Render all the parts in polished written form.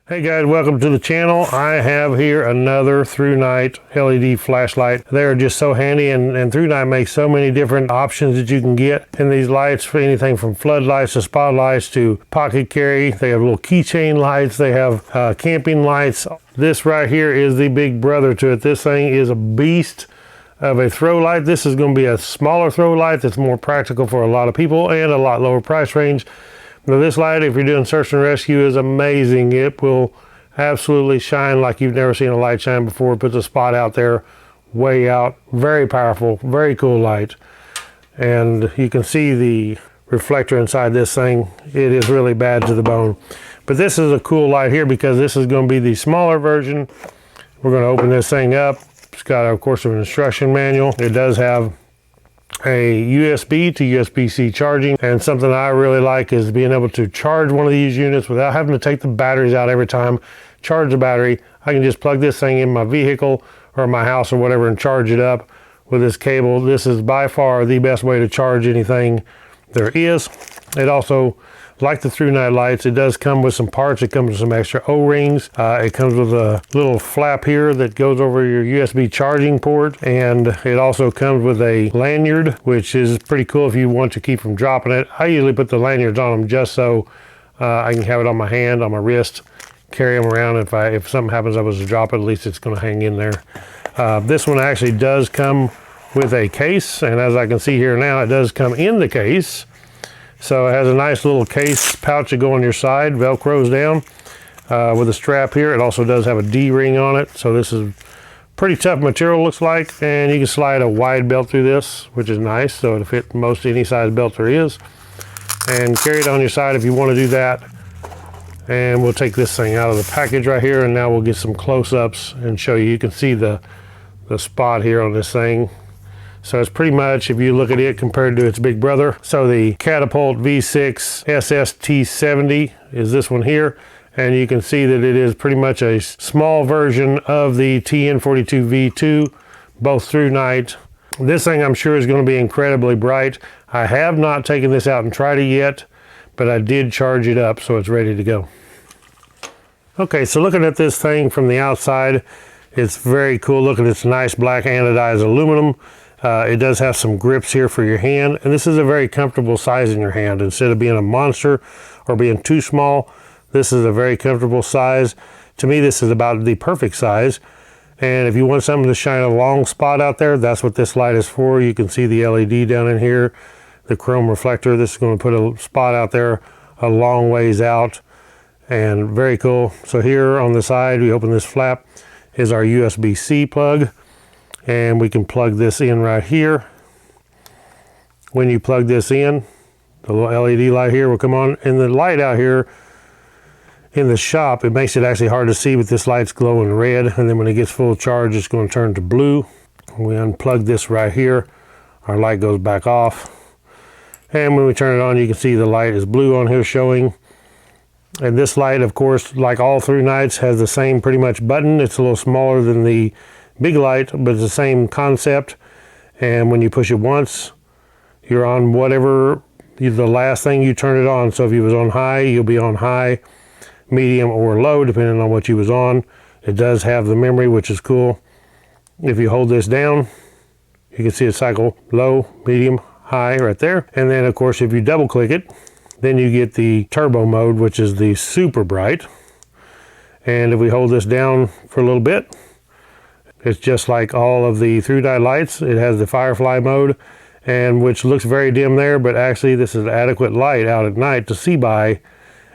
Hey guys, welcome to the channel. I have here another ThruNite LED flashlight. They're just so handy, and ThruNite makes so many different options that you can get in these lights, for anything from floodlights to spotlights to pocket carry. They have little keychain lights. They have camping lights. This right here is the big brother to it. This thing is a beast of a throw light. This is going to be a smaller throw light that's more practical for a lot of people and a lot lower price range. Now this light, if you're doing search and rescue, is amazing. It will absolutely shine like you've never seen a light shine before. It puts a spot out there, way out. Very powerful, very cool light. And you can see the reflector inside this thing. It is really bad to the bone. But this is a cool light here because this is going to be the smaller version. We're going to open this thing up. It's got, of course, an instruction manual. It does have a USB to USB-C charging, and something I really like is being able to charge one of these units without having to take the batteries out every time. Charge the battery. I can just plug this thing in my vehicle or my house or whatever and charge it up with this cable. This is by far the best way to charge anything there is. It also, like the ThruNite lights, it does come with some parts. It comes with some extra O-rings. It comes with a little flap here that goes over your USB charging port, and it also comes with a lanyard, which is pretty cool if you want to keep from dropping it. I usually put the lanyards on them just so I can have it on my hand, on my wrist, carry them around. If something happens I was to drop it, at least it's going to hang in there. This one actually does come with a case, and as I can see here now, it does come in the case. So it has a nice little case pouch to go on your side, velcros down with a strap here. It also does have a D-ring on it. So this is pretty tough material, looks like, and you can slide a wide belt through this, which is nice. So it'll fit most any size belt there is, and carry it on your side if you want to do that. And we'll take this thing out of the package right here, and now we'll get some close-ups and show you. You can see the spot here on this thing. So it's pretty much, if you look at it compared to its big brother. So the Catapult V6 SST70 is this one here. And you can see that it is pretty much a small version of the TN42 V2, both ThruNite. This thing I'm sure is going to be incredibly bright. I have not taken this out and tried it yet, but I did charge it up, so it's ready to go. Okay, so looking at this thing from the outside, it's very cool. Look at its nice black anodized aluminum. It does have some grips here for your hand, and this is a very comfortable size in your hand. Instead of being a monster or being too small, this is a very comfortable size. To me, this is about the perfect size. And if you want something to shine a long spot out there, that's what this light is for. You can see the LED down in here, the chrome reflector. This is going to put a spot out there a long ways out, and very cool. So here on the side, we open this flap, is our USB-C plug. And we can plug this in right here. When you plug this in, the little LED light here will come on. And the light out here in the shop, it makes it actually hard to see, but this light's glowing red. And then when it gets full charge, it's going to turn to blue. We unplug this right here. Our light goes back off. And when we turn it on, you can see the light is blue on here showing. And this light, of course, like all ThruNites, has the same pretty much button. It's a little smaller than the big light, but it's the same concept. And when you push it once, you're on whatever the last thing you turn it on. So if you was on high, you'll be on high, medium, or low, depending on what you was on. It does have the memory, which is cool. If you hold this down, you can see it cycle low, medium, high right there. And then of course, if you double click it, then you get the turbo mode, which is the super bright. And if we hold this down for a little bit, it's just like all of the ThruNite lights. It has the Firefly mode, and which looks very dim there, but actually this is adequate light out at night to see by.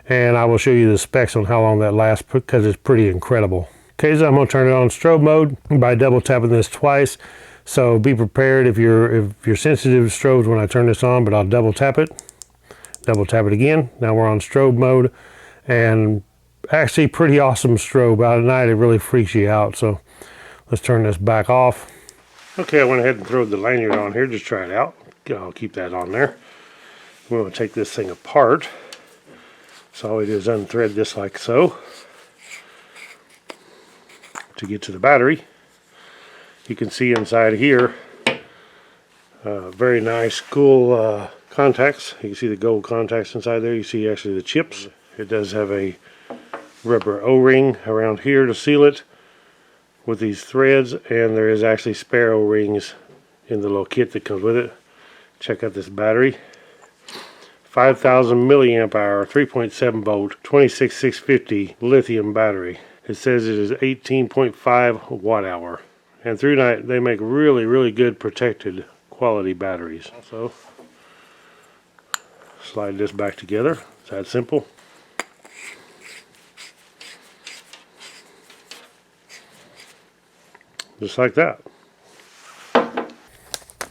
And I will show you the specs on how long that lasts because it's pretty incredible. Okay, so I'm going to turn it on strobe mode by double tapping this twice. So be prepared if you're sensitive to strobes when I turn this on, but I'll double tap it again. Now we're on strobe mode, and actually pretty awesome strobe out at night. It really freaks you out. So let's turn this back off. Okay, I went ahead and threw the lanyard on here, just try it out. I'll keep that on there. We're going to take this thing apart. So all we do is unthread this like so to get to the battery. You can see inside here, very nice, cool contacts. You can see the gold contacts inside there. You see actually the chips. It does have a rubber O-ring around here to seal it with these threads, and there is actually spare O-rings in the little kit that comes with it. Check out this battery. 5,000 milliamp hour, 3.7 volt, 26650 lithium battery. It says it is 18.5 watt hour. And ThruNite, they make really good protected quality batteries. Also, slide this back together. It's that simple. Just like that.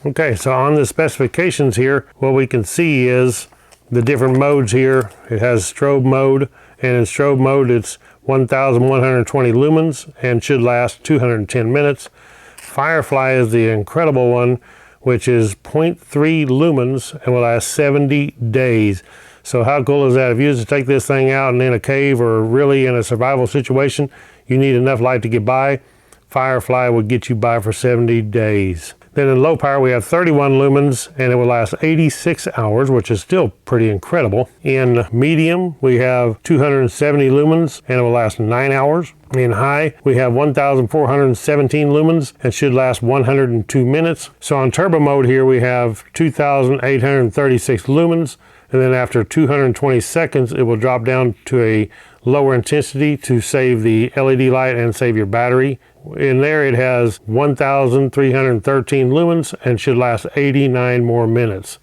Okay, so on the specifications here, what we can see is the different modes here. It has strobe mode, and in strobe mode it's 1120 lumens and should last 210 minutes. Firefly is the incredible one, which is 0.3 lumens and will last 70 days. So how cool is that? If you used to take this thing out and in a cave or really in a survival situation, you need enough light to get by, Firefly would get you by for 70 days. Then in low power, we have 31 lumens and it will last 86 hours, which is still pretty incredible. In medium, we have 270 lumens and it will last 9 hours. In high, we have 1,417 lumens and should last 102 minutes. So on turbo mode here, we have 2,836 lumens. And then after 220 seconds, it will drop down to a lower intensity to save the LED light and save your battery. In there it has 1,313 lumens and should last 89 more minutes.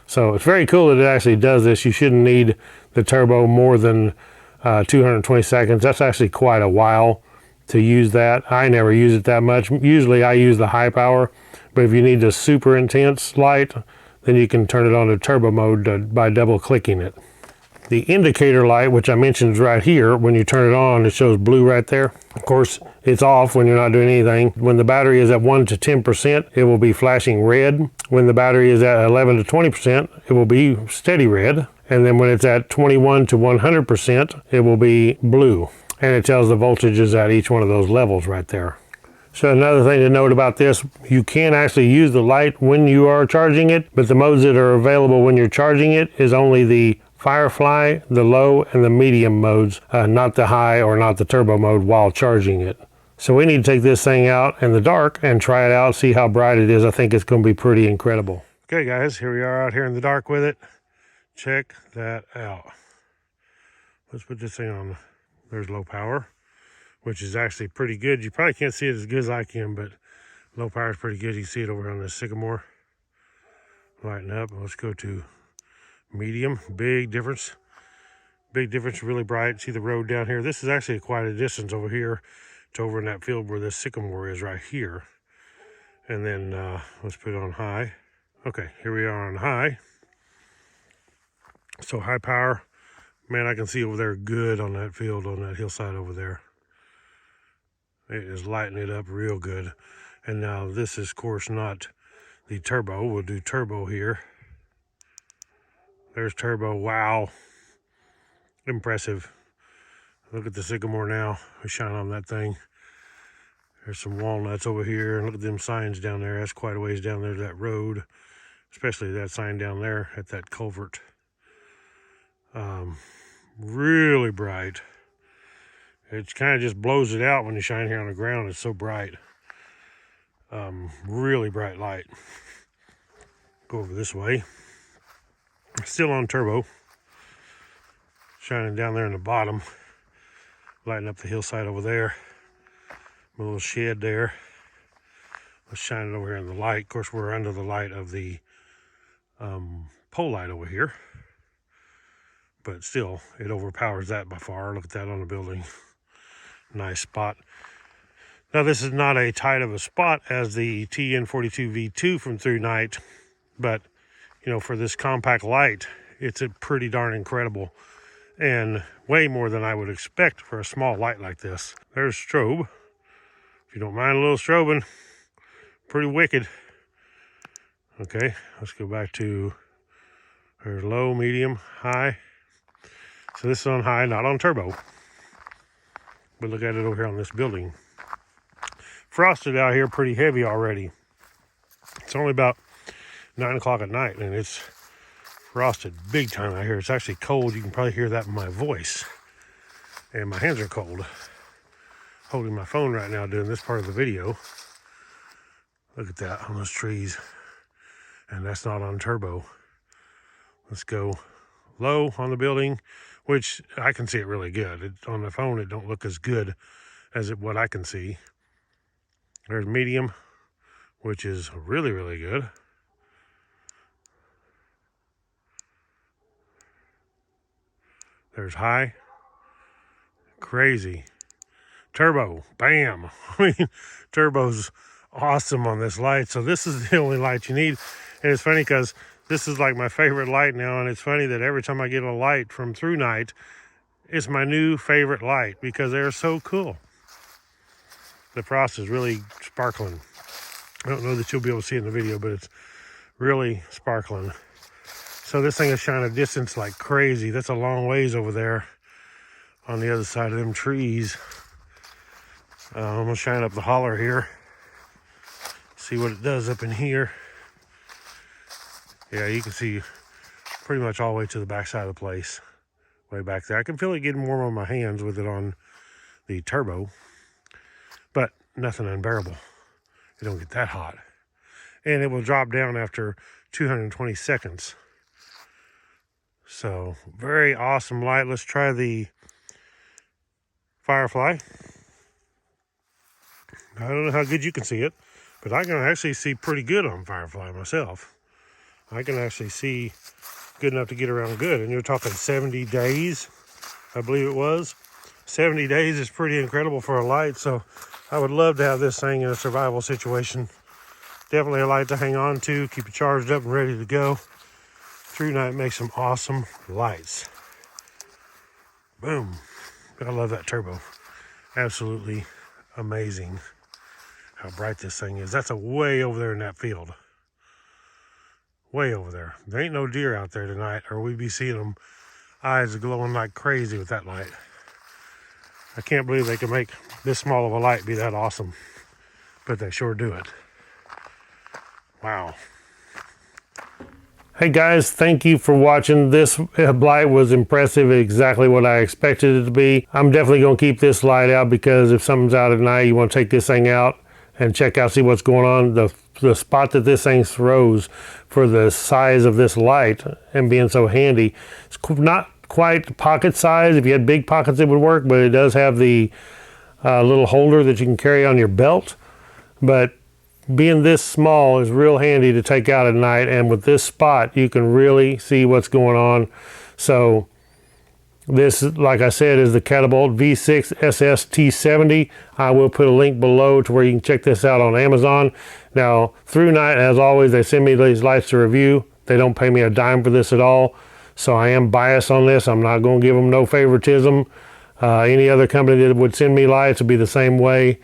So it's very cool that it actually does this. You shouldn't need the turbo more than 220 seconds. That's actually quite a while to use that. I never use it that much. Usually I use the high power, but if you need the super intense light, then you can turn it on to turbo mode by double clicking it. The indicator light, which I mentioned, is right here. When you turn it on, it shows blue right there. Of course, it's off when you're not doing anything. When the battery is at 1 to 10%, it will be flashing red. When the battery is at 11 to 20%, it will be steady red. And then when it's at 21 to 100%, it will be blue. And it tells the voltages at each one of those levels right there. So another thing to note about this, you can actually use the light when you are charging it, but the modes that are available when you're charging it is only the Firefly, the low, and the medium modes, not the high or not the turbo mode while charging it. So we need to take this thing out in the dark and try it out, see how bright it is. I think it's going to be pretty incredible. Okay guys, here we are out here in the dark with it. Check that out. Let's put this thing on. There's low power, which is actually pretty good. You probably can't see it as good as I can, but low power is pretty good. You can see it over on the sycamore. Lighten up. Let's go to medium. Big difference, really bright. See the road down here. This is actually quite a distance over here to over in that field where this sycamore is right here. And then let's put it on high. Okay, here we are on high. So high power, man, I can see over there good on that field, on that hillside over there. It is lighting it up real good. And now this is of course not the turbo. We'll do turbo here. There's turbo. Wow. Impressive. Look at the sycamore now. We shine on that thing. There's some walnuts over here. And look at them signs down there. That's quite a ways down there to that road. Especially that sign down there at that culvert. Really bright. It kind of just blows it out when you shine here on the ground. It's so bright. Really bright light. Go over this way. Still on turbo, shining down there in the bottom, lighting up the hillside over there, a little shed there. Let's shine it over here in the light. Of course, we're under the light of the pole light over here, but still, it overpowers that by far. Look at that on the building. Nice spot. Now, this is not as tight of a spot as the TN42V2 from ThruNite, but you know, for this compact light, it's a pretty darn incredible and way more than I would expect for a small light like this. There's strobe. If you don't mind a little strobing, pretty wicked. Okay, let's go back to there's low, medium, high. So this is on high, not on turbo. But look at it over here on this building. Frosted out here pretty heavy already. It's only about 9 o'clock at night and it's frosted big time out here. It's actually cold. You can probably hear that in my voice. And my hands are cold. Holding my phone right now doing this part of the video. Look at that on those trees. And that's not on turbo. Let's go low on the building, which I can see it really good. On the phone, it don't look as good as what I can see. There's medium, which is really, really good. There's high. Crazy. Turbo. Bam. I mean, turbo's awesome on this light. So this is the only light you need. And it's funny because this is like my favorite light now. And it's funny that every time I get a light from ThruNite, it's my new favorite light because they're so cool. The frost is really sparkling. I don't know that you'll be able to see it in the video, but it's really sparkling. So this thing is shining a distance like crazy. That's a long ways over there on the other side of them trees. I'm gonna shine up the holler here. See what it does up in here. Yeah, you can see pretty much all the way to the back side of the place. Way back there. I can feel it getting warm on my hands with it on the turbo. But nothing unbearable. It don't get that hot. And it will drop down after 220 seconds. So, very awesome light. Let's try the Firefly. I don't know how good you can see it, but I can actually see pretty good on Firefly myself. I can actually see good enough to get around good. And you're talking 70 days, I believe it was. 70 days is pretty incredible for a light, so I would love to have this thing in a survival situation. Definitely a light to hang on to, keep it charged up and ready to go. ThruNite makes some awesome lights. Boom. I love that turbo. Absolutely amazing how bright this thing is. That's a way over there in that field. Way over there. There ain't no deer out there tonight, or we'd be seeing them eyes glowing like crazy with that light. I can't believe they can make this small of a light be that awesome, but they sure do it. Wow. Hey guys, thank you for watching. This light was impressive, exactly what I expected it to be. I'm definitely going to keep this light out because if something's out at night, you want to take this thing out and check out, see what's going on. The spot that this thing throws for the size of this light and being so handy, it's not quite pocket size. If you had big pockets, it would work, but it does have the little holder that you can carry on your belt. But being this small is real handy to take out at night, and with this spot you can really see what's going on. So this, like I said, is the Catapult V6 SST70. I will put a link below to where you can check this out on Amazon. Now, ThruNite, as always, they send me these lights to review. They don't pay me a dime for this at all, so I am biased on this. I'm not going to give them no favoritism. Any other company that would send me lights would be the same way.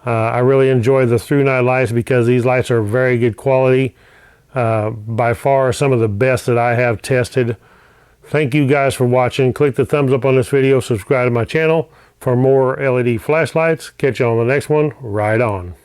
I really enjoy the ThruNite lights because these lights are very good quality. By far some of the best that I have tested. Thank you guys for watching. Click the thumbs up on this video. Subscribe to my channel for more LED flashlights. Catch you on the next one. Right on.